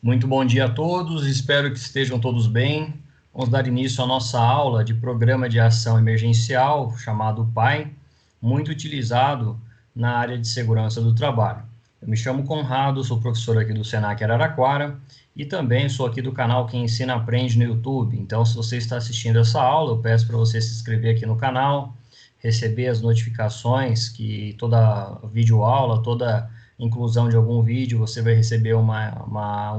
Muito bom dia a todos, espero que estejam todos bem. Vamos dar início à nossa aula de Programa de Ação Emergencial, chamado PAI, muito utilizado na área de segurança do trabalho. Eu me chamo Conrado, sou professor aqui do Senac Araraquara e também sou aqui do canal Quem Ensina Aprende no YouTube. Então, se você está assistindo essa aula, eu peço para você se inscrever aqui no canal, receber as notificações que toda videoaula, toda inclusão de algum vídeo, você vai receber um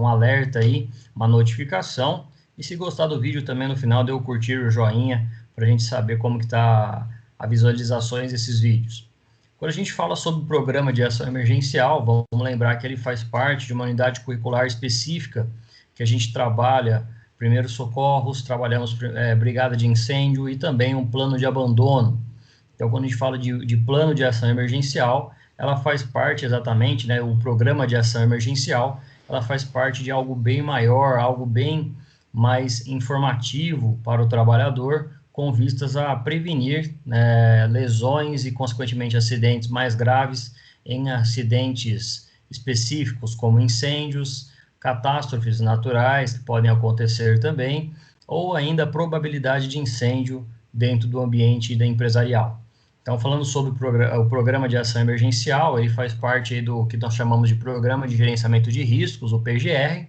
alerta aí, uma notificação. E se gostar do vídeo também no final, dê o curtir, o joinha, para a gente saber como que está as visualizações desses vídeos. Quando a gente fala sobre o programa de ação emergencial, vamos lembrar que ele faz parte de uma unidade curricular específica, que a gente trabalha primeiros socorros, trabalhamos brigada de incêndio e também um plano de abandono. Então, quando a gente fala de plano de ação emergencial, ela faz parte exatamente, né, o programa de ação emergencial, ela faz parte de algo bem maior, algo bem mais informativo para o trabalhador, com vistas a prevenir lesões e, consequentemente, acidentes mais graves em acidentes específicos, como incêndios, catástrofes naturais que podem acontecer também, ou ainda a probabilidade de incêndio dentro do ambiente empresarial. Então, falando sobre o programa de ação emergencial, ele faz parte do que nós chamamos de Programa de Gerenciamento de Riscos, o PGR,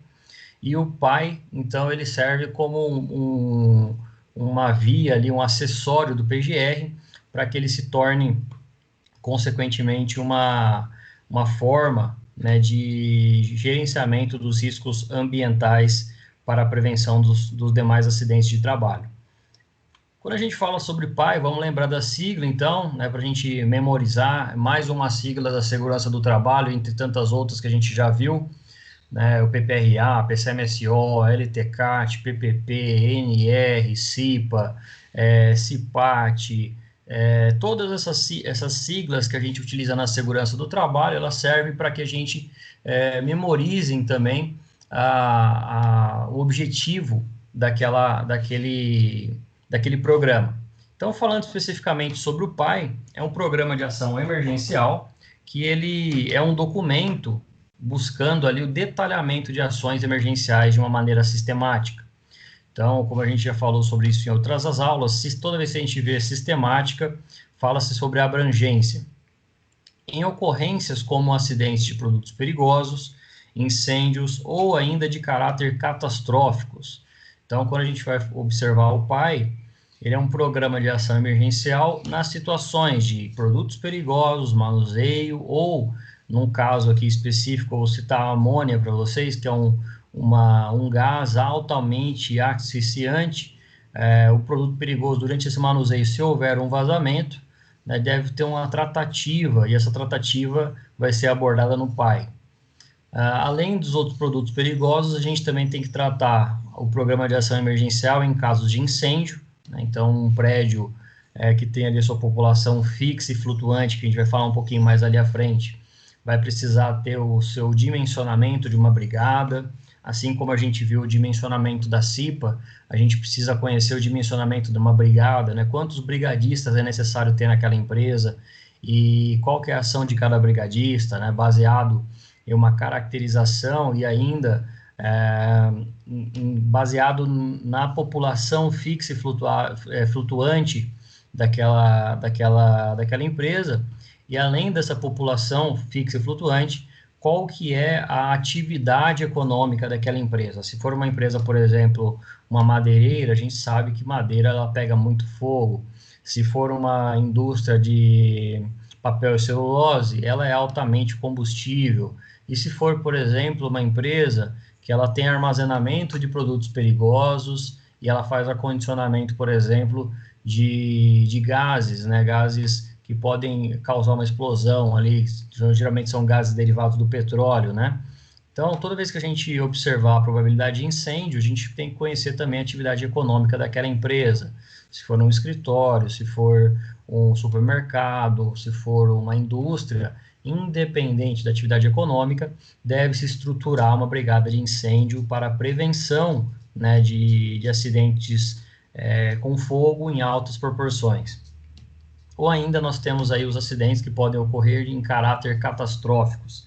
e o PAI, então, ele serve como uma via ali, um acessório do PGR, para que ele se torne, consequentemente, uma forma, né, de gerenciamento dos riscos ambientais para a prevenção dos demais acidentes de trabalho. Quando a gente fala sobre PAI, vamos lembrar da sigla, então, né, para a gente memorizar, mais uma sigla da segurança do trabalho, entre tantas outras que a gente já viu, né, o PPRA, PCMSO, LTCAT, PPP, NR, CIPA, CIPAT, todas essas siglas que a gente utiliza na segurança do trabalho, elas servem para que a gente memorize também o objetivo daquele programa. Então, falando especificamente sobre o PAI, é um programa de ação emergencial que ele é um documento buscando ali o detalhamento de ações emergenciais de uma maneira sistemática. Então, como a gente já falou sobre isso em outras aulas, toda vez que a gente vê sistemática, fala-se sobre abrangência. Em ocorrências como acidentes de produtos perigosos, incêndios ou ainda de caráter catastróficos. Então, quando a gente vai observar o PAI, ele é um programa de ação emergencial nas situações de produtos perigosos, manuseio ou, num caso aqui específico, eu vou citar a amônia para vocês, que é um gás altamente asfixiante. O produto perigoso, durante esse manuseio, se houver um vazamento, né, deve ter uma tratativa, e essa tratativa vai ser abordada no PAI. Além dos outros produtos perigosos, a gente também tem que tratar o programa de ação emergencial em casos de incêndio, né? Então, um prédio que tem ali a sua população fixa e flutuante, que a gente vai falar um pouquinho mais ali à frente, vai precisar ter o seu dimensionamento de uma brigada, assim como a gente viu o dimensionamento da CIPA, a gente precisa conhecer o dimensionamento de uma brigada, né? Quantos brigadistas é necessário ter naquela empresa e qual que é a ação de cada brigadista, né? Baseado em uma caracterização e ainda baseado na população fixa e flutuante daquela empresa, e além dessa população fixa e flutuante, qual que é a atividade econômica daquela empresa. Se for uma empresa, por exemplo, uma madeireira, a gente sabe que madeira ela pega muito fogo. Se for uma indústria de papel e celulose, ela é altamente combustível. E se for, por exemplo, uma empresa que ela tem armazenamento de produtos perigosos e ela faz acondicionamento, por exemplo, de gases, né? Gases que podem causar uma explosão ali, geralmente são gases derivados do petróleo, né? Então, toda vez que a gente observar a probabilidade de incêndio, a gente tem que conhecer também a atividade econômica daquela empresa. Se for um escritório, se for um supermercado, se for uma indústria, independente da atividade econômica, deve-se estruturar uma brigada de incêndio para a prevenção, né, de acidentes com fogo em altas proporções. Ou ainda nós temos aí os acidentes que podem ocorrer em caráter catastróficos.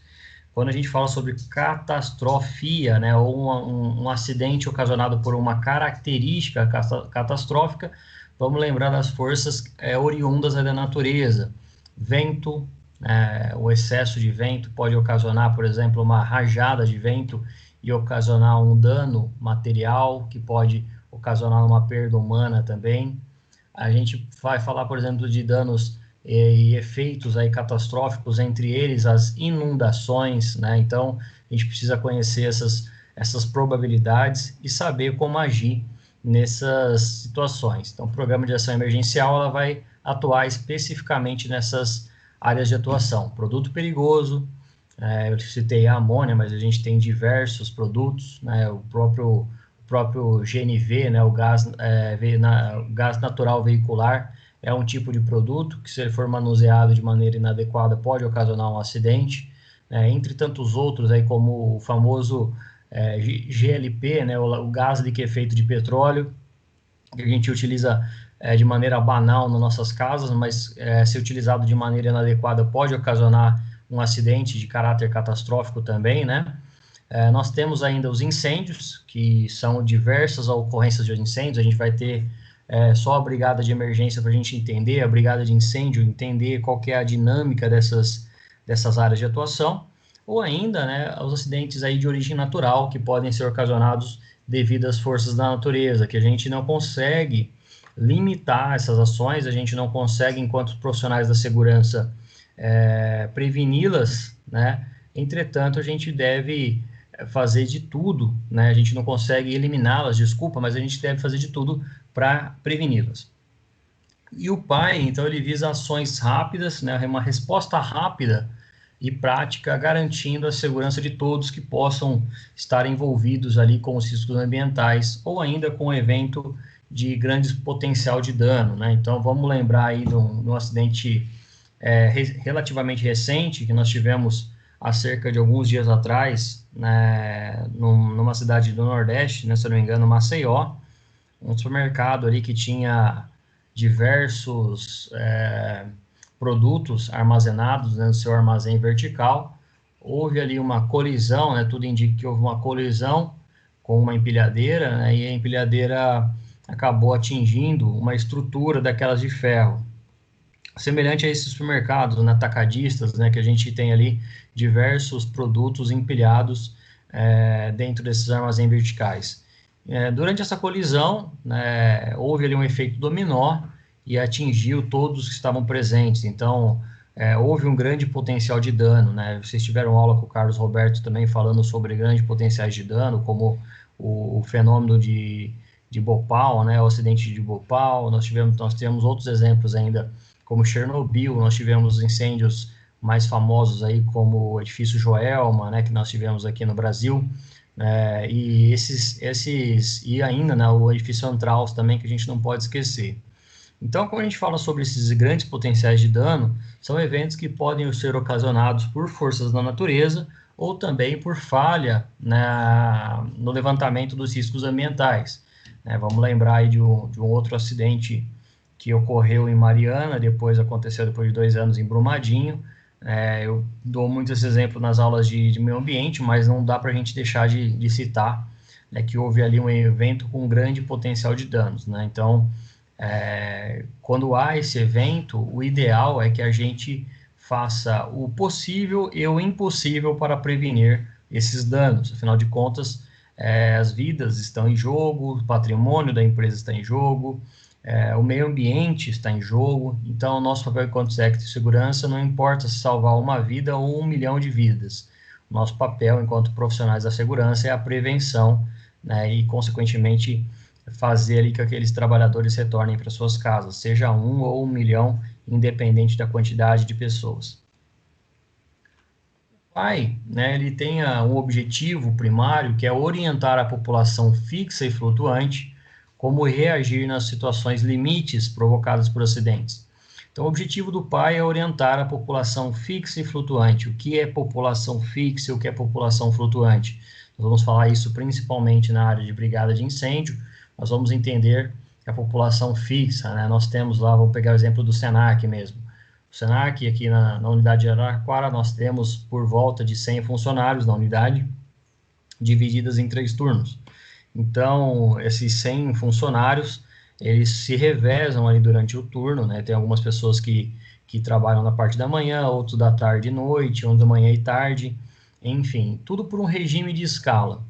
Quando a gente fala sobre catastrofia, né, ou um acidente ocasionado por uma característica catastrófica, vamos lembrar das forças oriundas da natureza. Vento, o excesso de vento pode ocasionar, por exemplo, uma rajada de vento e ocasionar um dano material, que pode ocasionar uma perda humana também. A gente vai falar, por exemplo, de danos e efeitos aí catastróficos, entre eles as inundações, né? Então, a gente precisa conhecer essas probabilidades e saber como agir nessas situações. Então, o programa de ação emergencial ela vai atuar especificamente nessas áreas de atuação. Produto perigoso, eu citei a amônia, mas a gente tem diversos produtos, né? O próprio GNV, né? O gás natural veicular, é um tipo de produto que, se ele for manuseado de maneira inadequada, pode ocasionar um acidente, né? Entre tantos outros, aí, como o famoso GLP, né? O gás liquefeito de petróleo, que a gente utiliza de maneira banal nas nossas casas, mas se utilizado de maneira inadequada pode ocasionar um acidente de caráter catastrófico também, né? Nós temos ainda os incêndios, que são diversas ocorrências de incêndios. A gente vai ter só a brigada de emergência para a gente entender, a brigada de incêndio, entender qual que é a dinâmica dessas áreas de atuação, ou ainda, né, os acidentes aí de origem natural, que podem ser ocasionados devido às forças da natureza, que a gente não consegue limitar essas ações, a gente não consegue, enquanto profissionais da segurança, preveni-las, né? Entretanto, a gente deve fazer de tudo, né? A gente não consegue eliminá-las, desculpa, mas a gente deve fazer de tudo para preveni-las. E o PAI, então, ele visa ações rápidas, né? Uma resposta rápida e prática, garantindo a segurança de todos que possam estar envolvidos ali com os riscos ambientais ou ainda com um evento de grande potencial de dano, né? Então, vamos lembrar aí de um acidente relativamente recente que nós tivemos há cerca de alguns dias atrás, né, numa cidade do Nordeste, né, se eu não me engano, Maceió, um supermercado ali que tinha diversos produtos armazenados, né, no seu armazém vertical. Houve ali uma colisão, né, tudo indica que houve uma colisão com uma empilhadeira, né, e a empilhadeira acabou atingindo uma estrutura daquelas de ferro. Semelhante a esses supermercados, né, atacadistas, né, que a gente tem ali diversos produtos empilhados dentro desses armazéns verticais. Durante essa colisão, né, houve ali um efeito dominó e atingiu todos que estavam presentes. Então, houve um grande potencial de dano, né? Vocês tiveram aula com o Carlos Roberto também falando sobre grandes potenciais de dano, como o fenômeno de Bhopal, né, o acidente de Bhopal. Nós temos outros exemplos ainda, como Chernobyl. Nós tivemos incêndios mais famosos aí, como o edifício Joelma, né, que nós tivemos aqui no Brasil, e ainda, né, o edifício Antraus também, que a gente não pode esquecer. Então, quando a gente fala sobre esses grandes potenciais de dano, são eventos que podem ser ocasionados por forças da natureza ou também por falha no levantamento dos riscos ambientais. Vamos lembrar aí de um outro acidente que ocorreu em Mariana, aconteceu depois de 2 anos em Brumadinho. Eu dou muito esse exemplo nas aulas de meio ambiente, mas não dá para a gente deixar de citar, né, que houve ali um evento com grande potencial de danos, né? Então, quando há esse evento, o ideal é que a gente faça o possível e o impossível para prevenir esses danos. Afinal de contas, as vidas estão em jogo, o patrimônio da empresa está em jogo, o meio ambiente está em jogo. Então, o nosso papel enquanto técnico de segurança não importa se salvar uma vida ou 1 milhão de vidas. O nosso papel enquanto profissionais da segurança é a prevenção, né, e, consequentemente, fazer ali que aqueles trabalhadores retornem para suas casas, seja 1 ou 1 milhão, independente da quantidade de pessoas. O PAI, né, ele tem um objetivo primário, que é orientar a população fixa e flutuante como reagir nas situações limites provocadas por acidentes. Então, o objetivo do PAI é orientar a população fixa e flutuante. O que é população fixa e o que é população flutuante? Nós vamos falar isso principalmente na área de brigada de incêndio. Nós vamos entender a população fixa, né? Nós temos lá, vamos pegar o exemplo do SENAC mesmo. Senac, aqui na unidade de Araraquara, nós temos por volta de 100 funcionários na unidade, divididas em 3 turnos. Então, esses 100 funcionários, eles se revezam ali durante o turno, né? Tem algumas pessoas que trabalham na parte da manhã, outros da tarde e noite, outros da manhã e tarde, enfim, tudo por um regime de escala.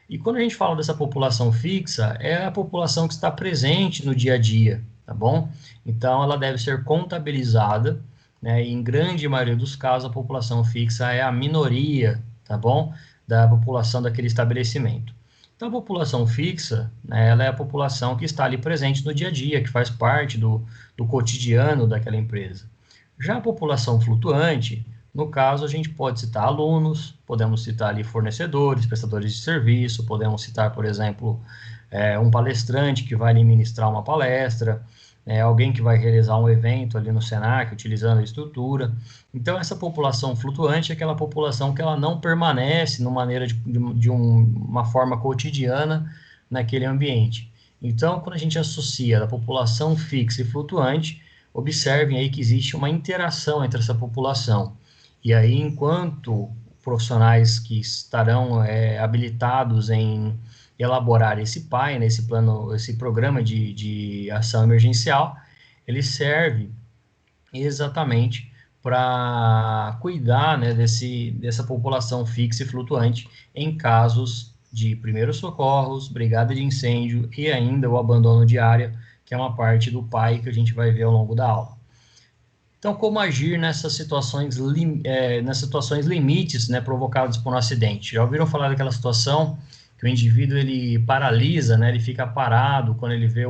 E quando a gente fala dessa população fixa, é a população que está presente no dia a dia, tá bom? Então, ela deve ser contabilizada, né? E em grande maioria dos casos, a população fixa é a minoria, tá bom? Da população daquele estabelecimento. Então, a população fixa, né, ela é a população que está ali presente no dia a dia, que faz parte do cotidiano daquela empresa. Já a população flutuante, no caso, a gente pode citar alunos, podemos citar ali fornecedores, prestadores de serviço, podemos citar, por exemplo, um palestrante que vai ali ministrar uma palestra, alguém que vai realizar um evento ali no Senac, utilizando a estrutura. Então, essa população flutuante é aquela população que ela não permanece numa maneira de uma forma cotidiana naquele ambiente. Então, quando a gente associa a população fixa e flutuante, observem aí que existe uma interação entre essa população. E aí, enquanto profissionais que estarão habilitados em elaborar esse PAI, né, esse plano, esse programa de ação emergencial, ele serve exatamente para cuidar, né, dessa população fixa e flutuante em casos de primeiros socorros, brigada de incêndio e ainda o abandono de área, que é uma parte do PAI que a gente vai ver ao longo da aula. Então, como agir nessas situações limites, né, provocadas por um acidente? Já ouviram falar daquela situação que o indivíduo ele paralisa, né, ele fica parado quando ele vê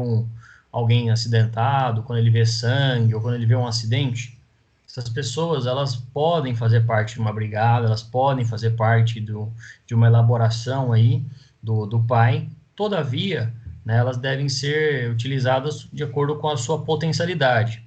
alguém acidentado, quando ele vê sangue ou quando ele vê um acidente? Essas pessoas, elas podem fazer parte de uma brigada, elas podem fazer parte de uma elaboração aí do PAI, todavia, né, elas devem ser utilizadas de acordo com a sua potencialidade.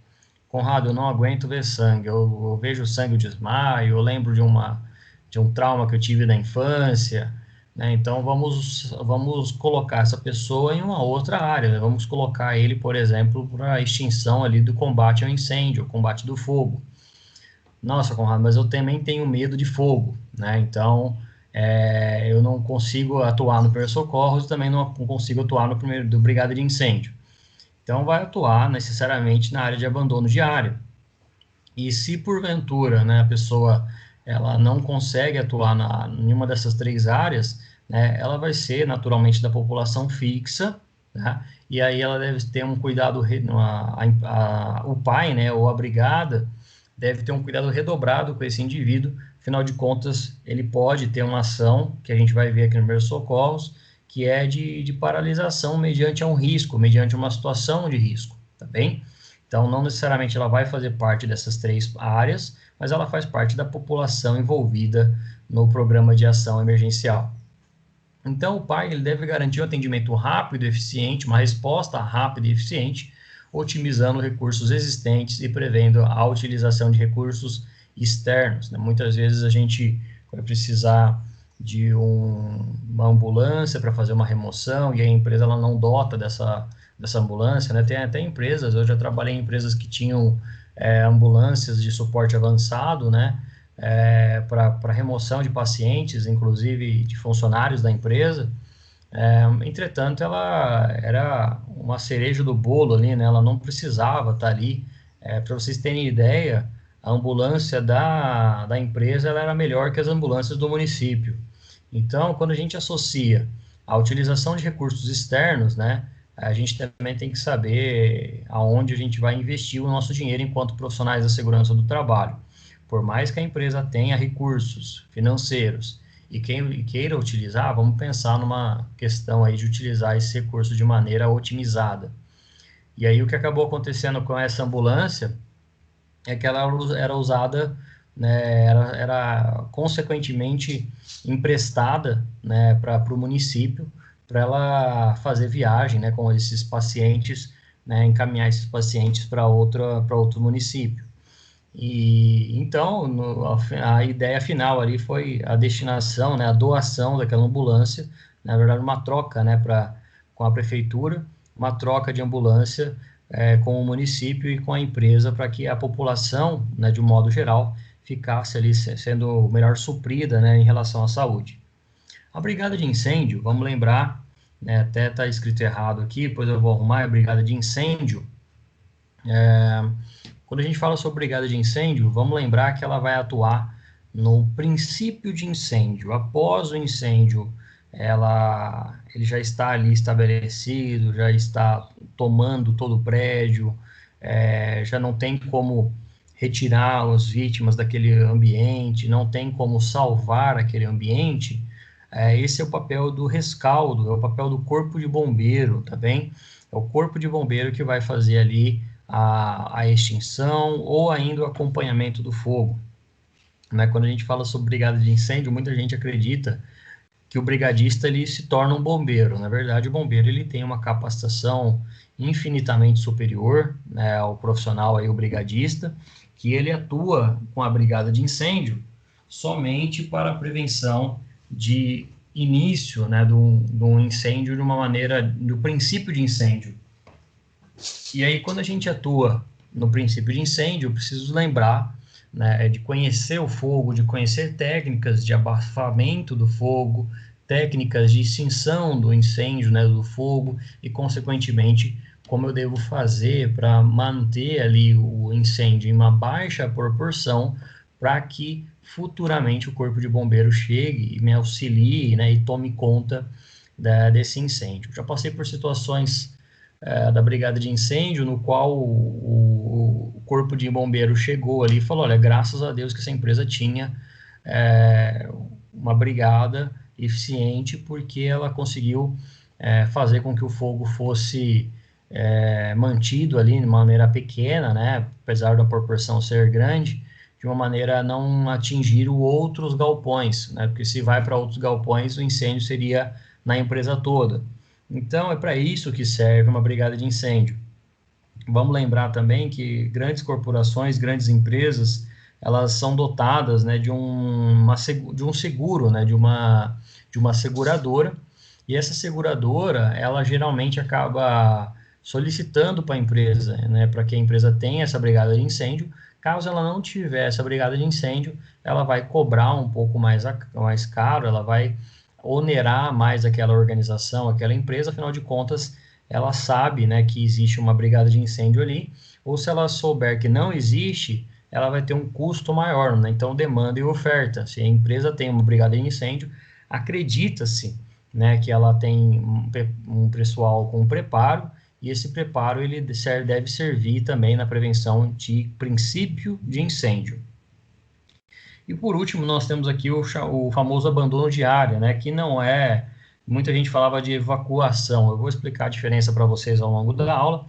Conrado, eu não aguento ver sangue, eu vejo sangue, eu desmaio, eu lembro de um trauma que eu tive na infância, né? Então vamos colocar essa pessoa em uma outra área, né? Vamos colocar ele, por exemplo, para a extinção ali do combate ao incêndio, combate do fogo. Nossa, Conrado, mas eu também tenho medo de fogo, né? Então eu não consigo atuar no primeiro socorro e também não consigo atuar no primeiro do brigada de incêndio. Então, vai atuar necessariamente na área de abandono de área. E se porventura, né, a pessoa ela não consegue atuar em uma dessas 3 áreas, né, ela vai ser naturalmente da população fixa, né, e aí ela deve ter um cuidado, o pai, né, ou a brigada, deve ter um cuidado redobrado com esse indivíduo, afinal de contas, ele pode ter uma ação, que a gente vai ver aqui no primeiros socorros, que é de paralisação mediante um risco, mediante uma situação de risco, tá bem? Então, não necessariamente ela vai fazer parte dessas 3 áreas, mas ela faz parte da população envolvida no programa de ação emergencial. Então, o PAI ele deve garantir um atendimento rápido e eficiente, uma resposta rápida e eficiente, otimizando recursos existentes e prevendo a utilização de recursos externos, né? Muitas vezes a gente vai precisar de uma ambulância para fazer uma remoção e a empresa ela não dota dessa ambulância, né? Tem até empresas, eu já trabalhei em empresas que tinham ambulâncias de suporte avançado, né? Para remoção de pacientes, inclusive de funcionários da empresa. Entretanto, ela era uma cereja do bolo ali, né? Ela não precisava estar ali. Para vocês terem ideia, a ambulância da empresa ela era melhor que as ambulâncias do município. Então, quando a gente associa a utilização de recursos externos, né, a gente também tem que saber aonde a gente vai investir o nosso dinheiro enquanto profissionais da segurança do trabalho. Por mais que a empresa tenha recursos financeiros e quem queira utilizar, vamos pensar numa questão aí de utilizar esse recurso de maneira otimizada. E aí o que acabou acontecendo com essa ambulância é que ela era usada, né, era consequentemente emprestada, né, para o município, para ela fazer viagem, né, com esses pacientes, né, encaminhar esses pacientes para outro município. E então a ideia final ali foi a destinação, né, a doação daquela ambulância, na verdade uma troca, né, com a prefeitura, uma troca de ambulância com o município e com a empresa para que a população, né, de um modo geral, ficasse ali sendo melhor suprida, né, em relação à saúde. A brigada de incêndio, vamos lembrar, né, até está escrito errado aqui, depois eu vou arrumar, é a brigada de incêndio. Quando a gente fala sobre brigada de incêndio, vamos lembrar que ela vai atuar no princípio de incêndio. Após o incêndio, ele já está ali estabelecido, já está tomando todo o prédio, já não tem como retirar as vítimas daquele ambiente, não tem como salvar aquele ambiente. Esse é o papel do rescaldo, é o papel do corpo de bombeiro, tá bem? É o corpo de bombeiro que vai fazer ali a extinção ou ainda o acompanhamento do fogo. Né? Quando a gente fala sobre brigada de incêndio, muita gente acredita que o brigadista ele se torna um bombeiro. Na verdade, o bombeiro ele tem uma capacitação infinitamente superior, né, ao profissional aí, o brigadista, que ele atua com a brigada de incêndio somente para a prevenção de início, né, de um incêndio de uma maneira, do princípio de incêndio. E aí, quando a gente atua no princípio de incêndio, eu preciso lembrar, né, de conhecer o fogo, de conhecer técnicas de abafamento do fogo, técnicas de extinção do incêndio, né, do fogo, e, consequentemente, como eu devo fazer para manter ali o incêndio em uma baixa proporção, para que futuramente o corpo de bombeiro chegue e me auxilie, né, e tome conta desse incêndio. Já passei por situações da brigada de incêndio, no qual o corpo de bombeiro chegou ali e falou, olha, graças a Deus que essa empresa tinha uma brigada eficiente, porque ela conseguiu fazer com que o fogo fosse mantido ali de maneira pequena, né, apesar da proporção ser grande, de uma maneira a não atingir outros galpões, né, porque se vai para outros galpões, o incêndio seria na empresa toda. Então, é para isso que serve uma brigada de incêndio. Vamos lembrar também que grandes corporações, grandes empresas, elas são dotadas, né, de um seguro, né, de uma seguradora, e essa seguradora, ela geralmente acaba solicitando para a empresa, né, para que a empresa tenha essa brigada de incêndio. Caso ela não tiver essa brigada de incêndio, ela vai cobrar um pouco mais caro, ela vai onerar mais aquela organização, aquela empresa, afinal de contas, ela sabe, né, que existe uma brigada de incêndio ali, ou se ela souber que não existe, ela vai ter um custo maior, né? Então, demanda e oferta. Se a empresa tem uma brigada de incêndio, acredita-se, né, que ela tem um pessoal com preparo, e esse preparo ele deve servir também na prevenção de princípio de incêndio. E por último, nós temos aqui o famoso abandono de área, né, que não é, muita gente falava de evacuação, eu vou explicar a diferença para vocês ao longo da aula,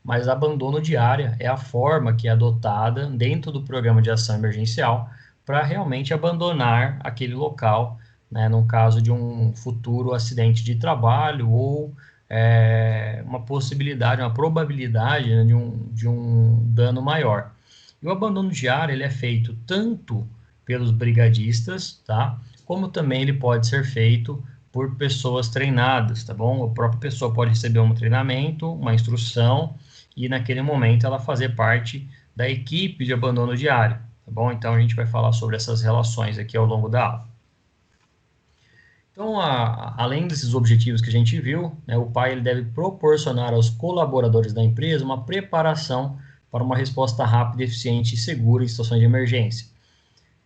mas abandono de área é a forma que é adotada dentro do programa de ação emergencial para realmente abandonar aquele local, né, no caso de um futuro acidente de trabalho ou uma possibilidade, uma probabilidade, né, de um dano maior. E o abandono de área ele é feito tanto pelos brigadistas, tá? Como também ele pode ser feito por pessoas treinadas, tá bom? A própria pessoa pode receber um treinamento, uma instrução, e naquele momento ela fazer parte da equipe de abandono de área, tá bom? Então a gente vai falar sobre essas relações aqui ao longo da aula. Então, além desses objetivos que a gente viu, né, o PAI ele deve proporcionar aos colaboradores da empresa uma preparação para uma resposta rápida, eficiente e segura em situações de emergência.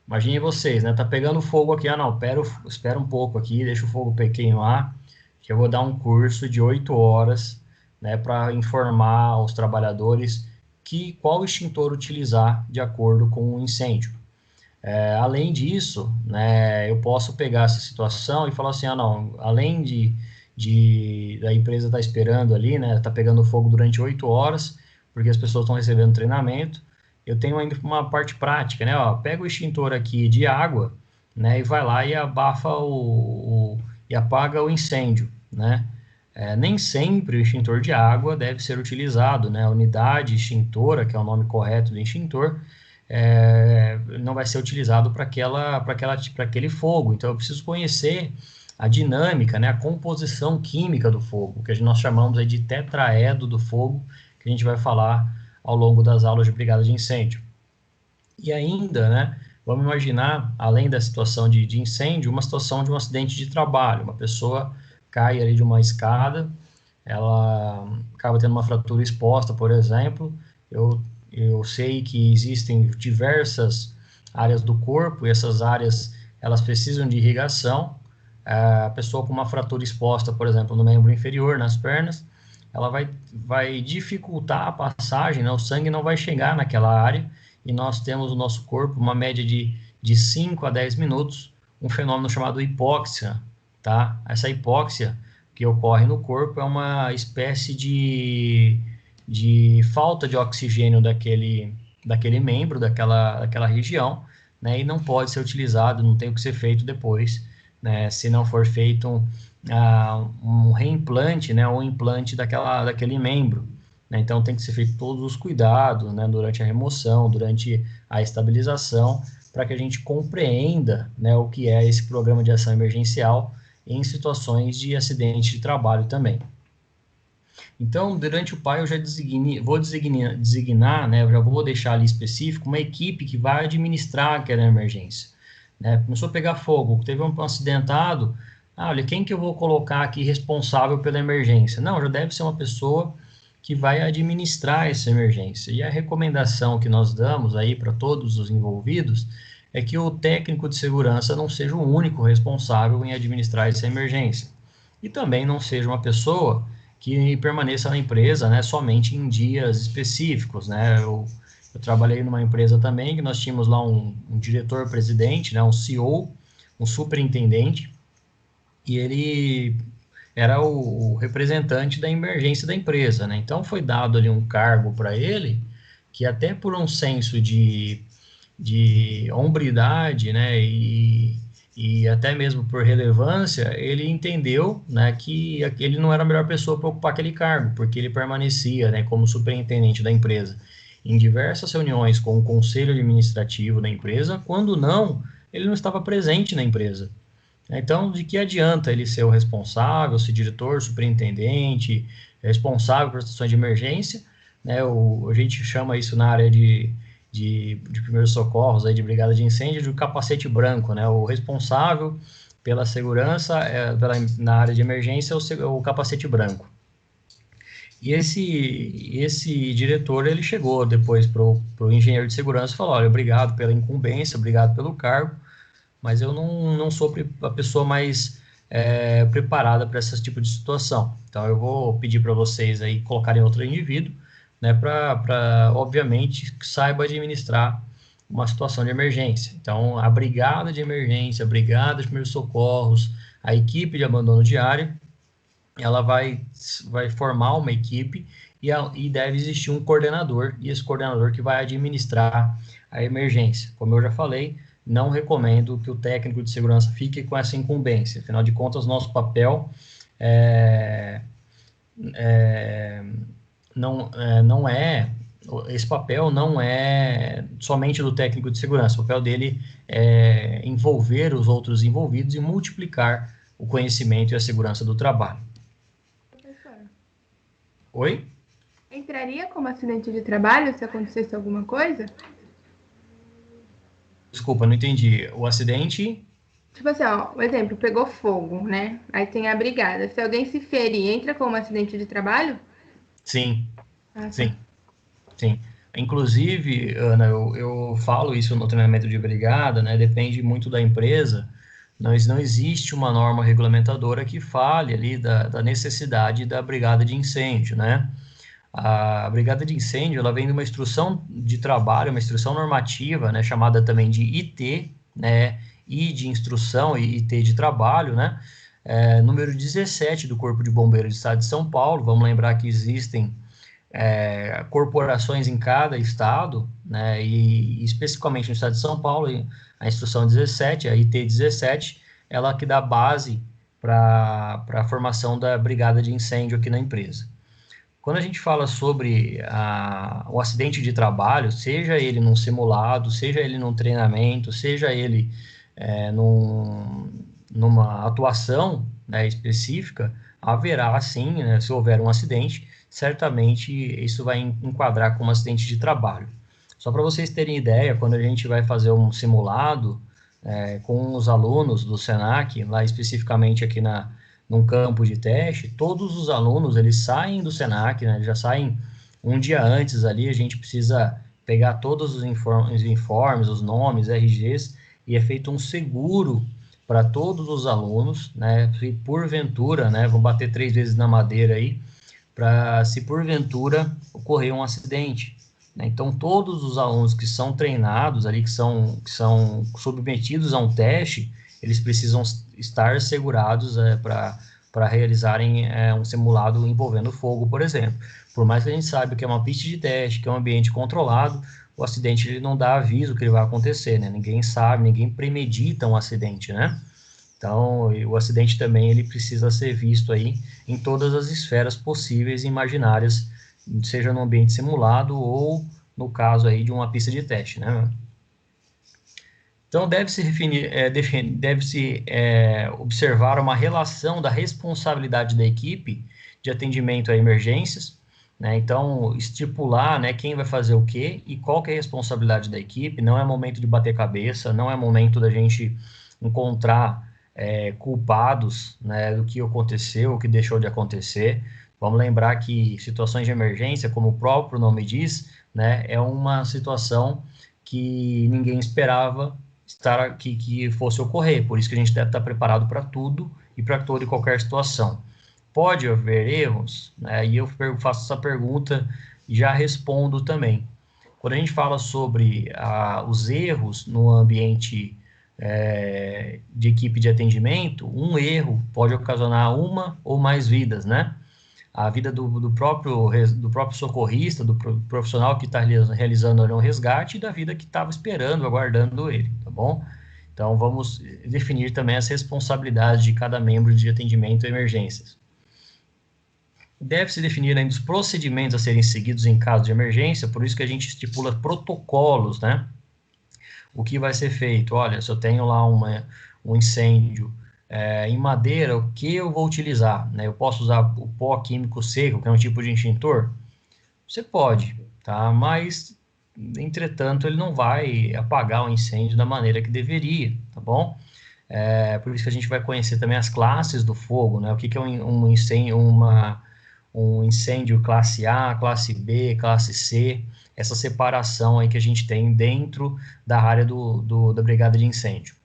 Imaginem vocês, né? Tá pegando fogo aqui, não, espera um pouco aqui, deixa o fogo queimar, que eu vou dar um curso de 8 horas, né, para informar aos trabalhadores qual extintor utilizar de acordo com o incêndio. Além disso, né, eu posso pegar essa situação e falar assim, não, além da empresa estar esperando ali, né, tá pegando fogo durante 8 horas, porque as pessoas estão recebendo treinamento, eu tenho ainda uma parte prática, né, pega o extintor aqui de água, né, e vai lá e abafa e apaga o incêndio, né. Nem sempre o extintor de água deve ser utilizado, né, a unidade extintora, que é o nome correto do extintor, não vai ser utilizado para aquele fogo. Então, eu preciso conhecer a dinâmica, né, a composição química do fogo, que nós chamamos aí de tetraedro do fogo, que que a gente vai falar ao longo das aulas de brigada de incêndio. E ainda, né, vamos imaginar, além da situação de incêndio, uma situação de um acidente de trabalho. Uma pessoa cai ali de uma escada, ela acaba tendo uma fratura exposta, por exemplo. Eu sei que existem diversas áreas do corpo, e essas áreas elas precisam de irrigação. A pessoa com uma fratura exposta, por exemplo, no membro inferior, nas pernas, ela vai dificultar a passagem, né? O sangue não vai chegar naquela área, e nós temos no nosso corpo uma média de 5 a 10 minutos, um fenômeno chamado hipóxia, tá? Essa hipóxia que ocorre no corpo é uma espécie de falta de oxigênio daquele membro, daquela região, né? E não pode ser utilizado, não tem o que ser feito depois, né? Se não for feito um reimplante, né? Ou um implante daquele membro. Então, tem que ser feito todos os cuidados, né, durante a remoção, durante a estabilização, para que a gente compreenda, né, o que é esse programa de ação emergencial em situações de acidente de trabalho também. Então, durante o PAI, eu já vou designar, né, eu já vou deixar ali específico, uma equipe que vai administrar aquela emergência. Né? Começou a pegar fogo, teve um acidentado, olha, quem que eu vou colocar aqui responsável pela emergência? Não, já deve ser uma pessoa que vai administrar essa emergência. E a recomendação que nós damos aí para todos os envolvidos é que o técnico de segurança não seja o único responsável em administrar essa emergência. E também não seja uma pessoa que permaneça na empresa, né, somente em dias específicos, né? Eu trabalhei numa empresa também que nós tínhamos lá um diretor-presidente, né, um CEO, um superintendente, e ele era o representante da emergência da empresa, né? Então foi dado ali um cargo para ele que até por um senso de hombridade, né, e até mesmo por relevância, ele entendeu, né, que ele não era a melhor pessoa para ocupar aquele cargo, porque ele permanecia, né, como superintendente da empresa em diversas reuniões com o conselho administrativo da empresa, quando não, ele não estava presente na empresa. Então, de que adianta ele ser o responsável, ser diretor, superintendente, responsável por situações de emergência, né? A gente chama isso na área de primeiros socorros, aí, de brigada de incêndio, de capacete branco, né? O responsável pela segurança na área de emergência é o capacete branco. E esse diretor, ele chegou depois para o engenheiro de segurança e falou, olha, obrigado pela incumbência, obrigado pelo cargo, mas eu não sou a pessoa mais preparada para esse tipo de situação. Então, eu vou pedir para vocês aí colocarem outro indivíduo, né, para, obviamente, que saiba administrar uma situação de emergência. Então, a brigada de emergência, a brigada de primeiros socorros, a equipe de abandono diário, ela vai formar uma equipe e deve existir um coordenador, e esse coordenador que vai administrar a emergência. Como eu já falei, não recomendo que o técnico de segurança fique com essa incumbência. Afinal de contas, nosso papel esse papel não é somente do técnico de segurança. O papel dele é envolver os outros envolvidos e multiplicar o conhecimento e a segurança do trabalho. Professor, Oi? entraria como acidente de trabalho se acontecesse alguma coisa? Desculpa, não entendi. O acidente? Tipo assim, ó, um exemplo, pegou fogo, né? Aí tem a brigada. Se alguém se ferir, entra como acidente de trabalho? Sim, Ah, tá. sim, sim. Inclusive, Ana, eu falo isso no treinamento de brigada, né? Depende muito da empresa. Não existe uma norma regulamentadora que fale ali da necessidade da brigada de incêndio, né? A brigada de incêndio, ela vem de uma instrução de trabalho, uma instrução normativa, né, chamada também de IT, né, I de instrução e IT de trabalho, né, número 17 do Corpo de Bombeiros do Estado de São Paulo. Vamos lembrar que existem corporações em cada estado, né, e especificamente no Estado de São Paulo, a instrução 17, a IT 17, ela que dá base para a formação da brigada de incêndio aqui na empresa. Quando a gente fala sobre o acidente de trabalho, seja ele num simulado, seja ele num treinamento, seja ele numa atuação, né, específica, haverá sim, né, se houver um acidente, certamente isso vai enquadrar como acidente de trabalho. Só para vocês terem ideia, quando a gente vai fazer um simulado com os alunos do SENAC, lá especificamente aqui num campo de teste, todos os alunos, eles saem do SENAC, né, eles já saem um dia antes ali, a gente precisa pegar todos os informes, os nomes, RGs, e é feito um seguro para todos os alunos, né, se porventura, né, vão bater 3 vezes na madeira aí, para se porventura ocorrer um acidente. Né? Então, todos os alunos que são treinados ali, que são submetidos a um teste, eles precisam estar segurados para realizarem um simulado envolvendo fogo, por exemplo. Por mais que a gente saiba que é uma pista de teste, que é um ambiente controlado, o acidente ele não dá aviso que ele vai acontecer, né? Ninguém sabe, ninguém premedita um acidente, né? Então, o acidente também ele precisa ser visto aí em todas as esferas possíveis e imaginárias, seja no ambiente simulado ou no caso aí de uma pista de teste, né? Então, deve-se observar uma relação da responsabilidade da equipe de atendimento a emergências, né? Então, estipular, né, quem vai fazer o quê e qual que é a responsabilidade da equipe. Não é momento de bater cabeça, não é momento da gente encontrar culpados, né, do que aconteceu, o que deixou de acontecer. Vamos lembrar que situações de emergência, como o próprio nome diz, né, é uma situação que ninguém esperava que fosse ocorrer, por isso que a gente deve estar preparado para tudo e para toda e qualquer situação. Pode haver erros, né, e eu faço essa pergunta e já respondo também. Quando a gente fala sobre os erros no ambiente de equipe de atendimento, um erro pode ocasionar uma ou mais vidas, né? A vida do próprio socorrista, do profissional que está realizando um resgate e da vida que estava esperando, aguardando ele, tá bom? Então, vamos definir também as responsabilidades de cada membro de atendimento a emergências. Deve-se definir ainda os procedimentos a serem seguidos em caso de emergência, por isso que a gente estipula protocolos, né? O que vai ser feito? Olha, se eu tenho lá um incêndio em madeira, o que eu vou utilizar? Né? Eu posso usar o pó químico seco, que é um tipo de extintor? Você pode, tá? Mas, entretanto, ele não vai apagar o incêndio da maneira que deveria, tá bom? Por isso que a gente vai conhecer também as classes do fogo, né? O que é um incêndio, um incêndio classe A, classe B, classe C, essa separação aí que a gente tem dentro da área da brigada de incêndio.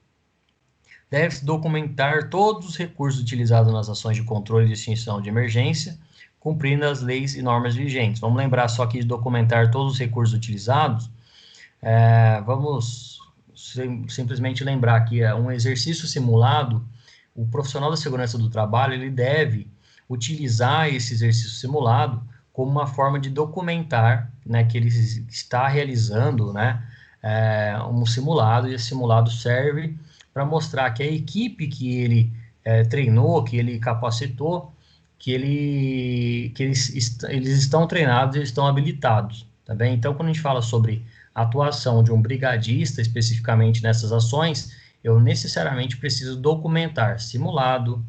Deve-se documentar todos os recursos utilizados nas ações de controle e extinção de emergência, cumprindo as leis e normas vigentes. Vamos lembrar só aqui de documentar todos os recursos utilizados. Vamos simplesmente lembrar que um exercício simulado, o profissional da segurança do trabalho, ele deve utilizar esse exercício simulado como uma forma de documentar, né, que ele está realizando, né, um simulado, e esse simulado serve para mostrar que a equipe que ele treinou, que ele capacitou, que eles estão treinados e estão habilitados, tá bem? Então, quando a gente fala sobre a atuação de um brigadista, especificamente nessas ações, eu necessariamente preciso documentar simulado,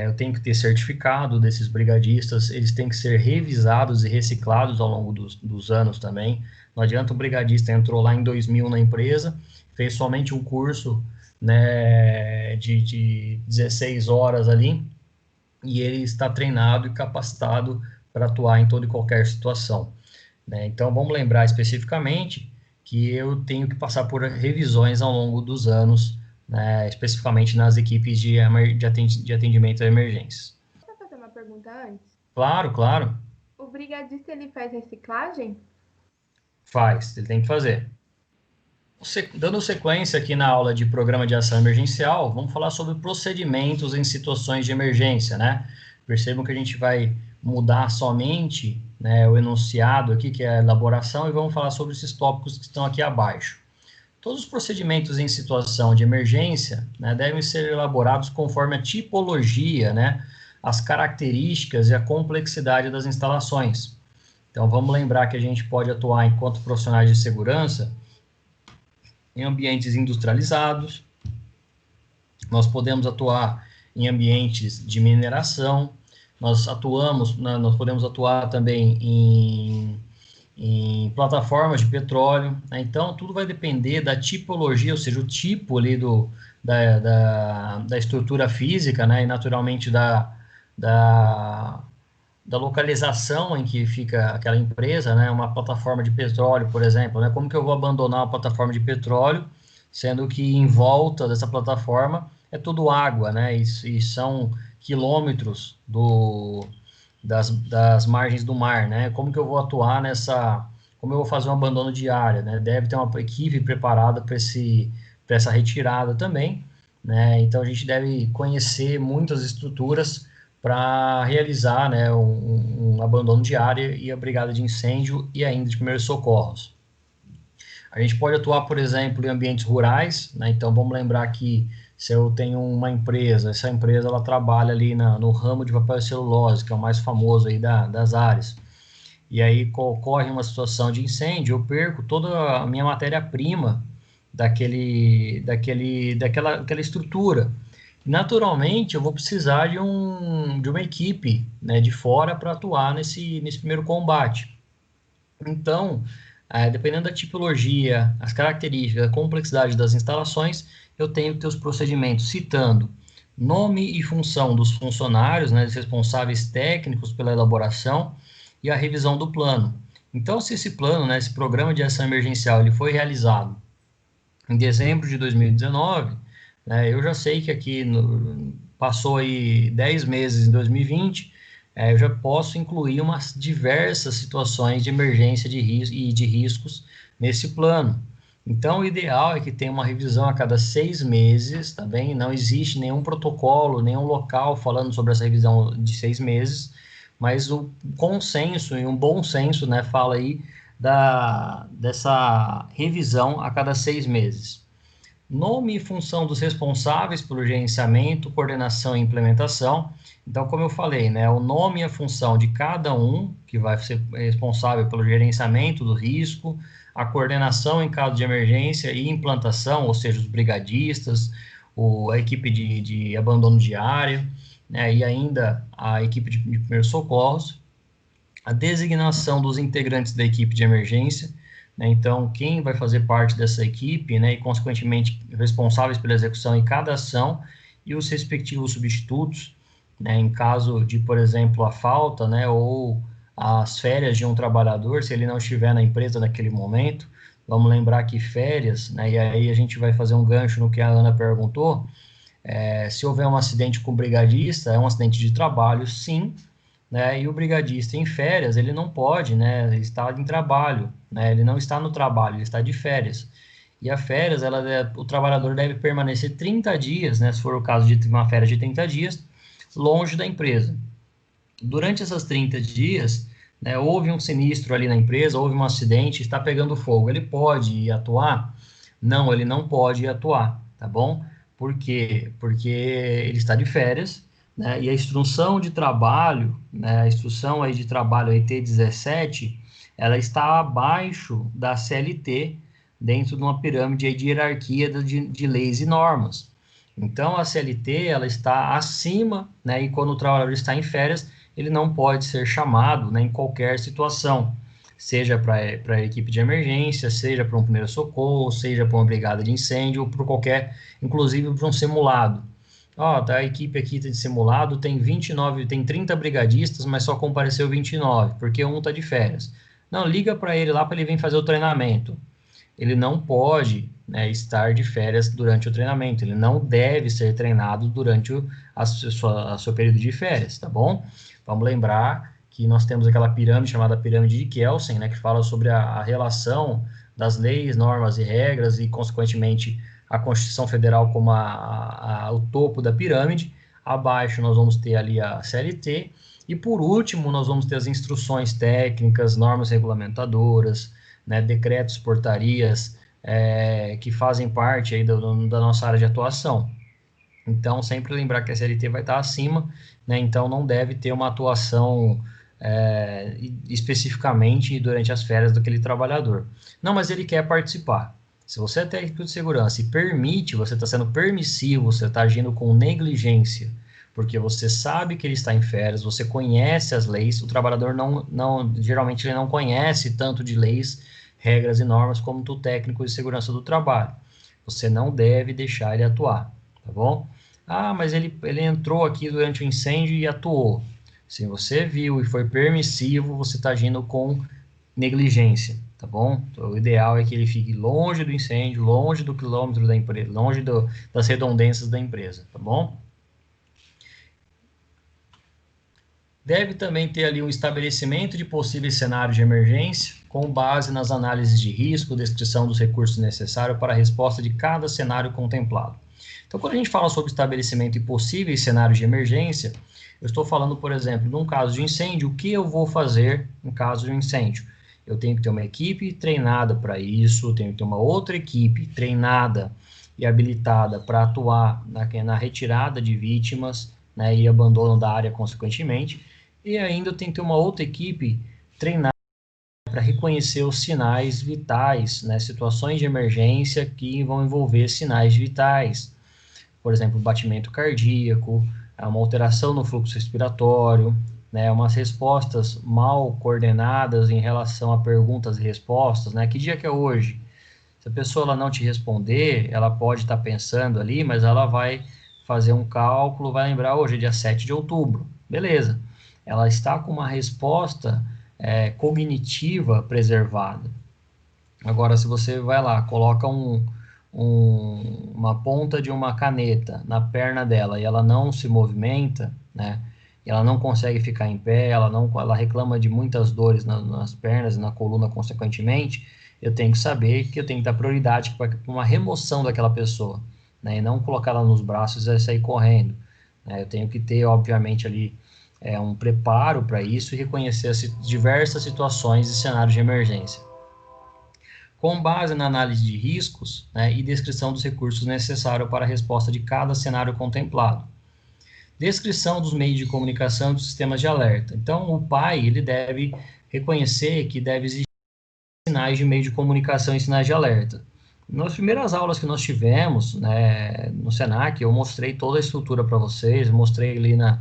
eu tenho que ter certificado desses brigadistas, eles têm que ser revisados e reciclados ao longo dos anos também. Não adianta um brigadista entrou lá em 2000 na empresa, fez somente um curso, né, de 16 horas ali, e ele está treinado e capacitado para atuar em toda e qualquer situação. Né? Então, vamos lembrar especificamente que eu tenho que passar por revisões ao longo dos anos, né, especificamente nas equipes de atendimento a emergências. Posso fazer uma pergunta antes? Claro, claro. O brigadista, ele faz reciclagem? Faz, ele tem que fazer. Dando sequência aqui na aula de programa de ação emergencial, vamos falar sobre procedimentos em situações de emergência, né? Percebam que a gente vai mudar somente, né, o enunciado aqui, que é a elaboração, e vamos falar sobre esses tópicos que estão aqui abaixo. Todos os procedimentos em situação de emergência, né, devem ser elaborados conforme a tipologia, né, as características e a complexidade das instalações. Então, vamos lembrar que a gente pode atuar enquanto profissionais de segurança em ambientes industrializados, nós podemos atuar em ambientes de mineração, nós atuamos, né, nós podemos atuar também em plataformas de petróleo, né? Então, tudo vai depender da tipologia, ou seja, o tipo ali da estrutura física, né? E naturalmente da, da localização em que fica aquela empresa, né? Uma plataforma de petróleo, por exemplo, né? Como que eu vou abandonar uma plataforma de petróleo, sendo que em volta dessa plataforma é tudo água, né? E são quilômetros das margens do mar, né? Como que eu vou atuar como eu vou fazer um abandono de área, né? Deve ter uma equipe preparada para essa retirada também, né? Então a gente deve conhecer muitas estruturas para realizar, né, um abandono de área e a brigada de incêndio e ainda de primeiros socorros. A gente pode atuar, por exemplo, em ambientes rurais, né? Então vamos lembrar que se eu tenho uma empresa, essa empresa ela trabalha ali no ramo de papel e celulose, que é o mais famoso aí das áreas. E aí ocorre uma situação de incêndio, eu perco toda a minha matéria-prima daquela estrutura. Naturalmente, eu vou precisar de uma equipe, né, de fora para atuar nesse primeiro combate. Então, dependendo da tipologia, as características, a complexidade das instalações, eu tenho que ter os procedimentos citando nome e função dos funcionários, né, os responsáveis técnicos pela elaboração e a revisão do plano. Então, se esse plano, né, esse programa de ação emergencial, ele foi realizado em dezembro de 2019, né, eu já sei que passou aí 10 meses em 2020, eu já posso incluir umas diversas situações de emergência e de riscos nesse plano. Então, o ideal é que tenha uma revisão a cada 6 meses, tá bem? Não existe nenhum protocolo, nenhum local falando sobre essa revisão de 6 meses, mas o consenso e um bom senso, né, fala aí dessa revisão a cada 6 meses. Nome e função dos responsáveis pelo gerenciamento, coordenação e implementação. Então, como eu falei, né, o nome e a função de cada um, que vai ser responsável pelo gerenciamento do risco, a coordenação em caso de emergência e implantação, ou seja, os brigadistas, a equipe de abandono de área, né, e ainda a equipe de primeiros socorros, a designação dos integrantes da equipe de emergência, né, então quem vai fazer parte dessa equipe, né, e consequentemente responsáveis pela execução em cada ação, e os respectivos substitutos, né, em caso de, por exemplo, a falta, né, ou as férias de um trabalhador, se ele não estiver na empresa naquele momento. Vamos lembrar que férias, né, e aí a gente vai fazer um gancho no que a Ana perguntou, se houver um acidente com o brigadista, é um acidente de trabalho, sim, né? E o brigadista em férias, ele não pode, né, estar em trabalho, né? Ele não está no trabalho, ele está de férias. E a férias, o trabalhador deve permanecer 30 dias, né, se for o caso de uma férias de 30 dias, longe da empresa. Durante essas 30 dias, né, houve um sinistro ali na empresa, houve um acidente, está pegando fogo. Ele pode ir atuar? Não, ele não pode ir atuar, tá bom? Por quê? Porque ele está de férias, né, e a instrução de trabalho, né, a instrução aí de trabalho IT-17, ela está abaixo da CLT, dentro de uma pirâmide aí de hierarquia de leis e normas. Então, a CLT, ela está acima, né, e quando o trabalhador está em férias, ele não pode ser chamado, né, em qualquer situação, seja para a equipe de emergência, seja para um primeiro socorro, seja para uma brigada de incêndio, ou para qualquer, inclusive para um simulado. Ó, tá, a equipe aqui de simulado tem 29, tem 30 brigadistas, mas só compareceu 29, porque um está de férias. Não, liga para ele lá para ele vir fazer o treinamento. Ele não pode, né, estar de férias durante o treinamento, ele não deve ser treinado durante a seu período de férias, tá bom? Vamos lembrar que nós temos aquela pirâmide chamada pirâmide de Kelsen, né, que fala sobre a relação das leis, normas e regras e, consequentemente, a Constituição Federal como o topo da pirâmide. Abaixo nós vamos ter ali a CLT e, por último, nós vamos ter as instruções técnicas, normas regulamentadoras, né, decretos, portarias, que fazem parte aí da nossa área de atuação. Então, sempre lembrar que a CLT vai estar acima, né, então não deve ter uma atuação especificamente durante as férias daquele trabalhador. Não, mas ele quer participar. Se você é técnico de segurança e permite, você está sendo permissivo, você está agindo com negligência, porque você sabe que ele está em férias, você conhece as leis, o trabalhador geralmente ele não conhece tanto de leis, regras e normas como o técnico de segurança do trabalho. Você não deve deixar ele atuar, tá bom? Ah, mas ele entrou aqui durante o incêndio e atuou. Se você viu e foi permissivo, você está agindo com negligência, tá bom? Então, o ideal é que ele fique longe do incêndio, longe do quilômetro da empresa, longe das redondezas da empresa, tá bom? Deve também ter ali um estabelecimento de possíveis cenários de emergência, com base nas análises de risco, descrição dos recursos necessários para a resposta de cada cenário contemplado. Então, quando a gente fala sobre estabelecimento de possíveis cenários de emergência, eu estou falando, por exemplo, num caso de incêndio, o que eu vou fazer em caso de um incêndio? Eu tenho que ter uma equipe treinada para isso, eu tenho que ter uma outra equipe treinada e habilitada para atuar na retirada de vítimas, né, e abandono da área consequentemente, e ainda tem que ter uma outra equipe treinada para reconhecer os sinais vitais, né, situações de emergência que vão envolver sinais vitais, por exemplo, batimento cardíaco, uma alteração no fluxo respiratório, né, umas respostas mal coordenadas em relação a perguntas e respostas, né, que dia que é hoje? Se a pessoa ela não te responder, ela pode estar pensando ali, mas ela vai fazer um cálculo, vai lembrar, hoje é dia 7 de outubro, beleza. Ela está com uma resposta cognitiva preservada. Agora, se você vai lá, coloca uma ponta de uma caneta na perna dela e ela não se movimenta, né? E ela não consegue ficar em pé, ela reclama de muitas dores nas pernas e na coluna, consequentemente, eu tenho que saber que eu tenho que dar prioridade para uma remoção daquela pessoa, né? E não colocar ela nos braços e sair correndo, né? Eu tenho que ter, obviamente, ali um preparo para isso e reconhecer as diversas situações e cenários de emergência. Com base na análise de riscos, né, e descrição dos recursos necessários para a resposta de cada cenário contemplado. Descrição dos meios de comunicação e dos sistemas de alerta. Então, o pai ele deve reconhecer que deve existir sinais de meio de comunicação e sinais de alerta. Nas primeiras aulas que nós tivemos, né, no Senac, eu mostrei toda a estrutura para vocês, mostrei ali na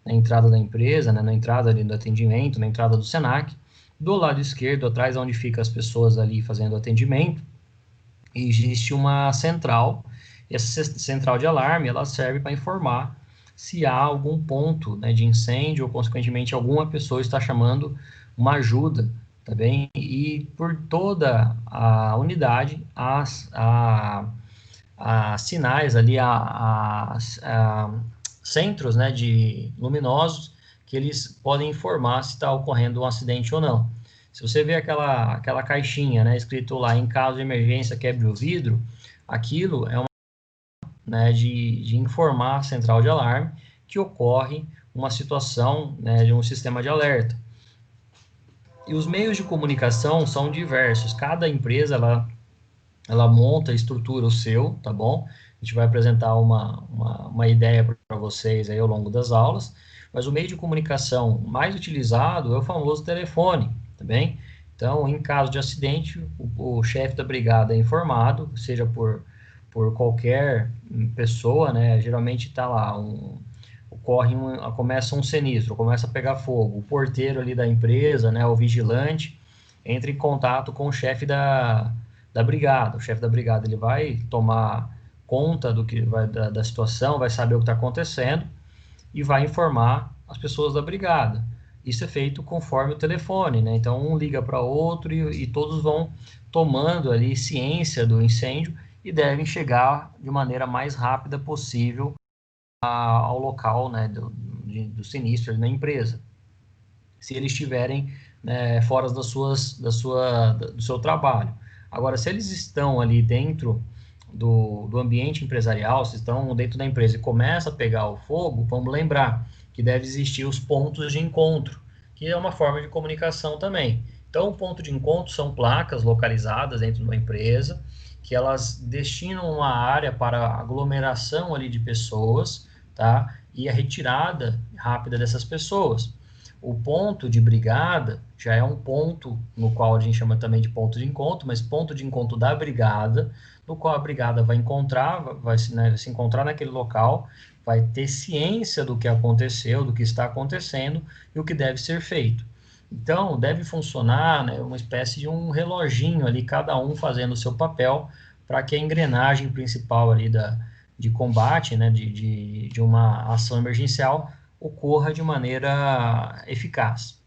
entrada da empresa, né, na entrada ali do atendimento, na entrada do Senac. Do lado esquerdo, atrás onde ficam as pessoas ali fazendo atendimento, existe uma central. E essa central de alarme, ela serve para informar se há algum ponto, né, de incêndio ou, consequentemente, alguma pessoa está chamando uma ajuda, tá bem? E por toda a unidade, há sinais ali, centros, né, de luminosos, que eles podem informar se está ocorrendo um acidente ou não. Se você vê aquela caixinha, né, escrito lá, em caso de emergência, quebre o vidro, aquilo é uma, né, de informar a central de alarme que ocorre uma situação, né, de um sistema de alerta. E os meios de comunicação são diversos. Cada empresa, ela monta e estrutura o seu, tá bom? A gente vai apresentar uma ideia para vocês aí ao longo das aulas, mas o meio de comunicação mais utilizado é o famoso telefone, tá bem? Então, em caso de acidente, o chefe da brigada é informado, seja por qualquer pessoa, né? Geralmente está lá, começa um sinistro, começa a pegar fogo, o porteiro ali da empresa, né? O vigilante, entra em contato com o chefe da brigada. O chefe da brigada ele vai tomar conta da situação, vai saber o que está acontecendo e vai informar as pessoas da brigada. Isso é feito conforme o telefone, né? Então, um liga para outro e todos vão tomando ali ciência do incêndio e devem chegar de maneira mais rápida possível ao local, né, do sinistro na empresa. Se eles estiverem, né, fora do seu trabalho. Agora, se eles estão ali dentro do ambiente empresarial, se estão dentro da empresa e começa a pegar o fogo, vamos lembrar que deve existir os pontos de encontro, que é uma forma de comunicação também. Então, o ponto de encontro são placas localizadas dentro de uma empresa, que elas destinam uma área para aglomeração ali de pessoas, tá? E a retirada rápida dessas pessoas. O ponto de brigada já é um ponto no qual a gente chama também de ponto de encontro, mas ponto de encontro da brigada, no qual a brigada vai encontrar, vai se encontrar naquele local, vai ter ciência do que aconteceu, do que está acontecendo e o que deve ser feito. Então, deve funcionar, né, uma espécie de um reloginho ali, cada um fazendo o seu papel, para que a engrenagem principal ali de combate, né, de uma ação emergencial, ocorra de maneira eficaz.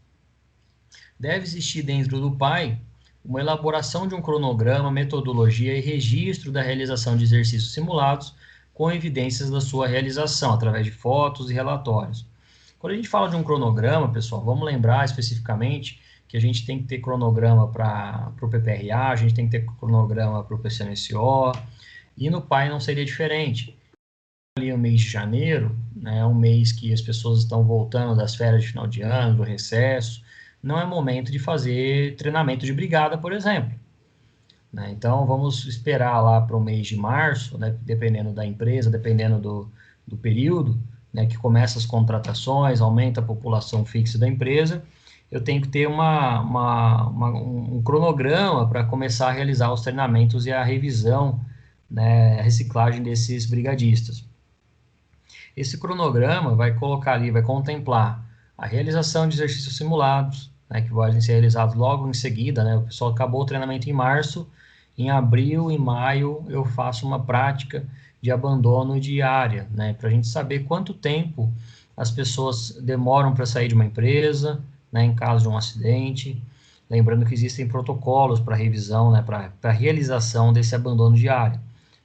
Deve existir dentro do PAI uma elaboração de um cronograma, metodologia e registro da realização de exercícios simulados com evidências da sua realização, através de fotos e relatórios. Quando a gente fala de um cronograma, pessoal, vamos lembrar especificamente que a gente tem que ter cronograma para o PPRA, a gente tem que ter cronograma para o PCMSO, e no PAI não seria diferente. Ali no mês de janeiro, né, um mês que as pessoas estão voltando das férias de final de ano, do recesso, não é momento de fazer treinamento de brigada, por exemplo. Né? Então, vamos esperar lá para o mês de março, né, dependendo da empresa, dependendo do período, né, que começa as contratações, aumenta a população fixa da empresa, eu tenho que ter um cronograma para começar a realizar os treinamentos e a revisão, né, a reciclagem desses brigadistas. Esse cronograma vai colocar ali, vai contemplar a realização de exercícios simulados, né, que podem ser realizados logo em seguida, né, o pessoal acabou o treinamento em março, em abril e maio eu faço uma prática de abandono de área, né, para a gente saber quanto tempo as pessoas demoram para sair de uma empresa, né, em caso de um acidente, lembrando que existem protocolos para revisão, né, para realização desse abandono de área.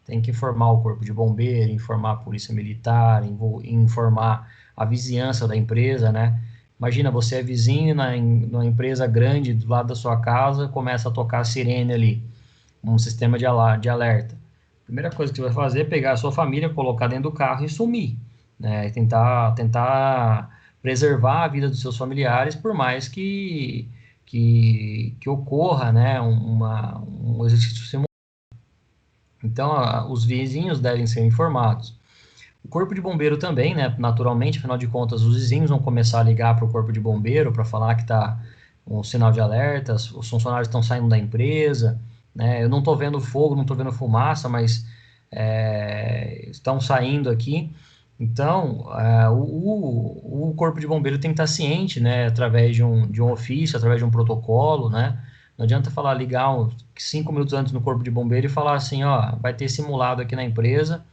Tem que informar o corpo de bombeiro, informar a polícia militar, informar a vizinhança da empresa, né? Imagina, você é vizinho numa empresa grande do lado da sua casa, começa a tocar a sirene ali, um sistema de alerta. A primeira coisa que você vai fazer é pegar a sua família, colocar dentro do carro e sumir, né? E tentar preservar a vida dos seus familiares, por mais que ocorra, né, um exercício simultâneo. Então, os vizinhos devem ser informados. O corpo de bombeiro também, né? Naturalmente, afinal de contas, os vizinhos vão começar a ligar para o corpo de bombeiro para falar que está um sinal de alerta, os funcionários estão saindo da empresa, né? Eu não estou vendo fogo, não estou vendo fumaça, mas estão saindo aqui. Então, o corpo de bombeiro tem que estar ciente, né? Através de um ofício, através de um protocolo, né? Não adianta falar, ligar 5 minutos antes no corpo de bombeiro e falar assim, ó, vai ter simulado aqui na empresa,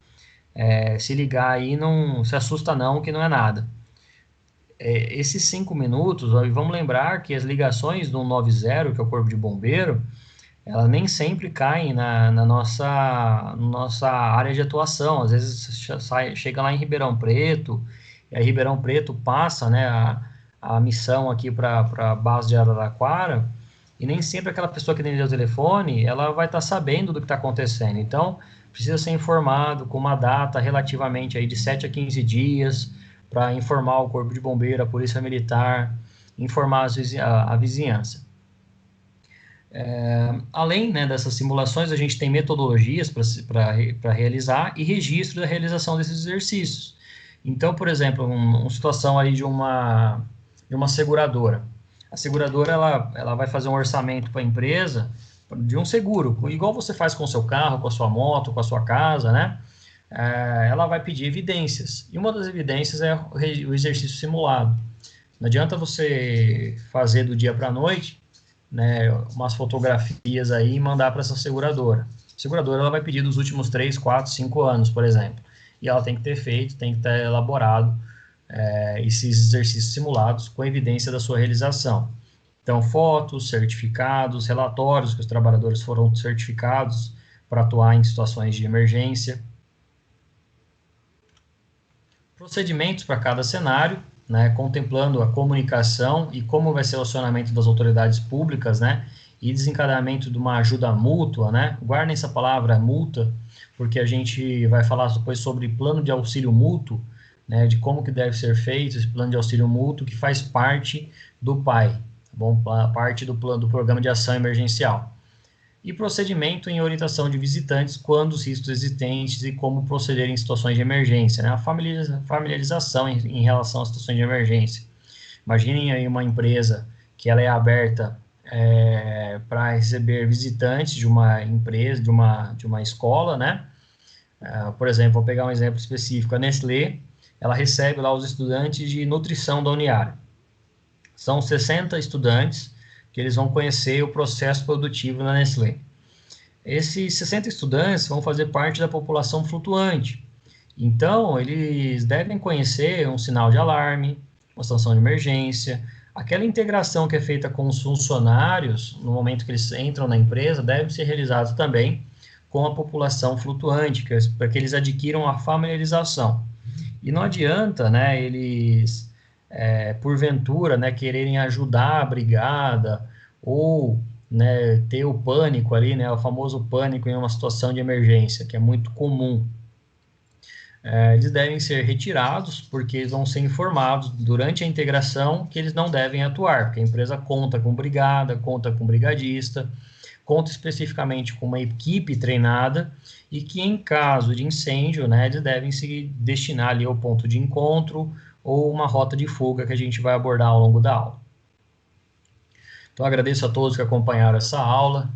se ligar aí, não se assusta não, que não é nada. Esses 5 minutos, ó, vamos lembrar que as ligações do 190, que é o corpo de bombeiro, elas nem sempre caem na nossa área de atuação. Às vezes chega lá em Ribeirão Preto, e aí Ribeirão Preto passa, né, a missão aqui para a base de Araraquara, e nem sempre aquela pessoa que atende o telefone, ela vai estar sabendo do que está acontecendo. Então, precisa ser informado com uma data relativamente aí de 7 a 15 dias, para informar o Corpo de Bombeiro, a Polícia Militar, informar a vizinhança. Além, né, dessas simulações, a gente tem metodologias para realizar e registro da realização desses exercícios. Então, por exemplo, uma situação aí de uma seguradora. A seguradora ela vai fazer um orçamento para a empresa de um seguro, igual você faz com o seu carro, com a sua moto, com a sua casa, né? Ela vai pedir evidências. E uma das evidências é o exercício simulado. Não adianta você fazer do dia para a noite, né, umas fotografias aí e mandar para essa seguradora. A seguradora ela vai pedir dos últimos 3, 4, 5 anos, por exemplo. E ela tem que ter feito, tem que ter elaborado esses exercícios simulados com evidência da sua realização. Então, fotos, certificados, relatórios que os trabalhadores foram certificados para atuar em situações de emergência. Procedimentos para cada cenário, né, contemplando a comunicação e como vai ser o acionamento das autoridades públicas, né, e desencadeamento de uma ajuda mútua, né, guardem essa palavra multa, porque a gente vai falar depois sobre plano de auxílio mútuo, né, de como que deve ser feito esse plano de auxílio mútuo, que faz parte do PAI, tá bom? Parte do plano do Programa de Ação Emergencial. E procedimento em orientação de visitantes quando os riscos existentes e como proceder em situações de emergência, né? A familiarização em relação às situações de emergência. Imaginem aí uma empresa que ela é aberta para receber visitantes de uma empresa, de uma escola, né? Por exemplo, vou pegar um exemplo específico, a Nestlé, ela recebe lá os estudantes de nutrição da Uniara. São 60 estudantes que eles vão conhecer o processo produtivo na Nestlé. Esses 60 estudantes vão fazer parte da população flutuante. Então, eles devem conhecer um sinal de alarme, uma situação de emergência, aquela integração que é feita com os funcionários, no momento que eles entram na empresa, deve ser realizada também com a população flutuante, para que eles adquiram a familiarização. E não adianta, né, eles, porventura, né, quererem ajudar a brigada, ou, né, ter o pânico ali, né, o famoso pânico em uma situação de emergência, que é muito comum. Eles devem ser retirados, porque eles vão ser informados durante a integração que eles não devem atuar, porque a empresa conta com brigada, conta com brigadista, conta especificamente com uma equipe treinada, e que em caso de incêndio, né, eles devem se destinar ali ao ponto de encontro, ou uma rota de fuga que a gente vai abordar ao longo da aula. Então, agradeço a todos que acompanharam essa aula,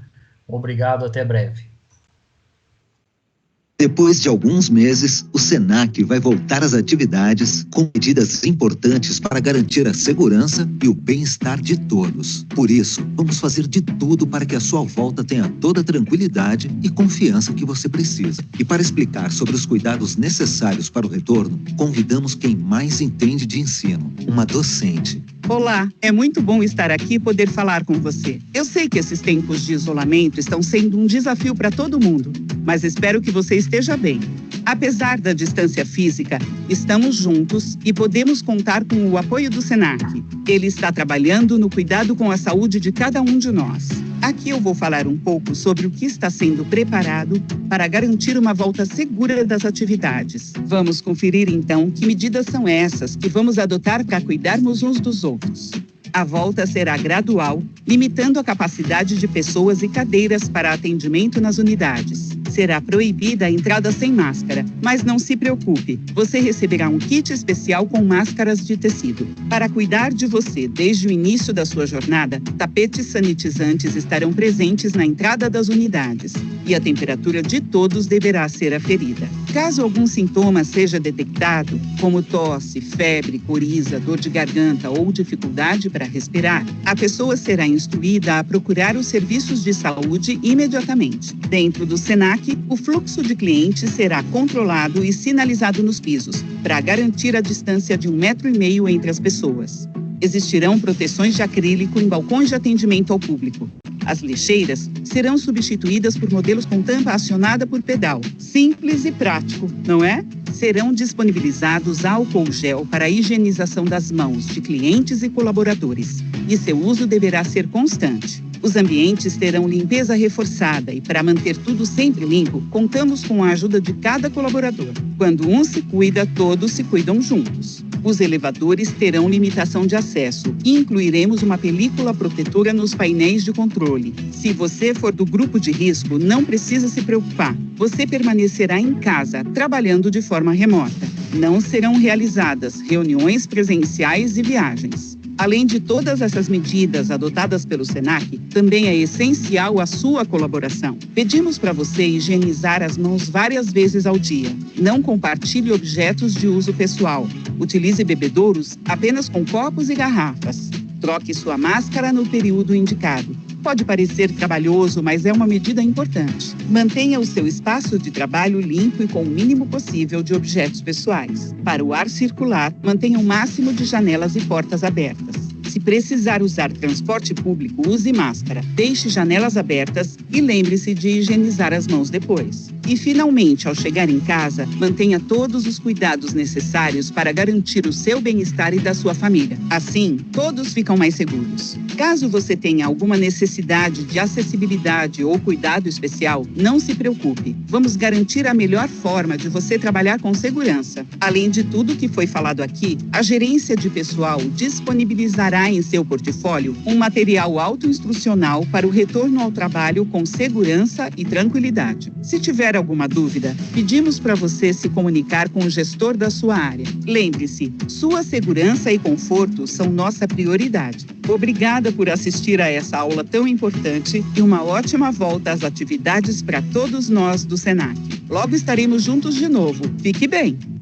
obrigado, até breve. Depois de alguns meses, o SENAC vai voltar às atividades com medidas importantes para garantir a segurança e o bem-estar de todos. Por isso, vamos fazer de tudo para que a sua volta tenha toda a tranquilidade e confiança que você precisa. E para explicar sobre os cuidados necessários para o retorno, convidamos quem mais entende de ensino, uma docente. Olá, é muito bom estar aqui e poder falar com você. Eu sei que esses tempos de isolamento estão sendo um desafio para todo mundo, mas espero que você esteja bem. Apesar da distância física, estamos juntos e podemos contar com o apoio do SENAC. Ele está trabalhando no cuidado com a saúde de cada um de nós. Aqui eu vou falar um pouco sobre o que está sendo preparado para garantir uma volta segura das atividades. Vamos conferir então que medidas são essas que vamos adotar para cuidarmos uns dos outros. A volta será gradual, limitando a capacidade de pessoas e cadeiras para atendimento nas unidades. Será proibida a entrada sem máscara, mas não se preocupe, você receberá um kit especial com máscaras de tecido. Para cuidar de você desde o início da sua jornada, tapetes sanitizantes estarão presentes na entrada das unidades e a temperatura de todos deverá ser aferida. Caso algum sintoma seja detectado, como tosse, febre, coriza, dor de garganta ou dificuldade para respirar, a pessoa será instruída a procurar os serviços de saúde imediatamente. Dentro do SENAC, o fluxo de clientes será controlado e sinalizado nos pisos, para garantir a distância de 1,5 metro entre as pessoas. Existirão proteções de acrílico em balcões de atendimento ao público. As lixeiras serão substituídas por modelos com tampa acionada por pedal. Simples e prático, não é? Serão disponibilizados álcool gel para a higienização das mãos de clientes e colaboradores, e seu uso deverá ser constante. Os ambientes terão limpeza reforçada e, para manter tudo sempre limpo, contamos com a ajuda de cada colaborador. Quando um se cuida, todos se cuidam juntos. Os elevadores terão limitação de acesso e incluiremos uma película protetora nos painéis de controle. Se você for do grupo de risco, não precisa se preocupar. Você permanecerá em casa, trabalhando de forma remota. Não serão realizadas reuniões presenciais e viagens. Além de todas essas medidas adotadas pelo SENAC, também é essencial a sua colaboração. Pedimos para você higienizar as mãos várias vezes ao dia. Não compartilhe objetos de uso pessoal. Utilize bebedouros apenas com copos e garrafas. Troque sua máscara no período indicado. Pode parecer trabalhoso, mas é uma medida importante. Mantenha o seu espaço de trabalho limpo e com o mínimo possível de objetos pessoais. Para o ar circular, mantenha o máximo de janelas e portas abertas. Se precisar usar transporte público, use máscara, deixe janelas abertas e lembre-se de higienizar as mãos depois. E, finalmente, ao chegar em casa, mantenha todos os cuidados necessários para garantir o seu bem-estar e da sua família. Assim, todos ficam mais seguros. Caso você tenha alguma necessidade de acessibilidade ou cuidado especial, não se preocupe. Vamos garantir a melhor forma de você trabalhar com segurança. Além de tudo que foi falado aqui, a gerência de pessoal disponibilizará terá em seu portfólio um material autoinstrucional para o retorno ao trabalho com segurança e tranquilidade. Se tiver alguma dúvida, pedimos para você se comunicar com o gestor da sua área. Lembre-se, sua segurança e conforto são nossa prioridade. Obrigada por assistir a essa aula tão importante e uma ótima volta às atividades para todos nós do SENAC. Logo estaremos juntos de novo. Fique bem!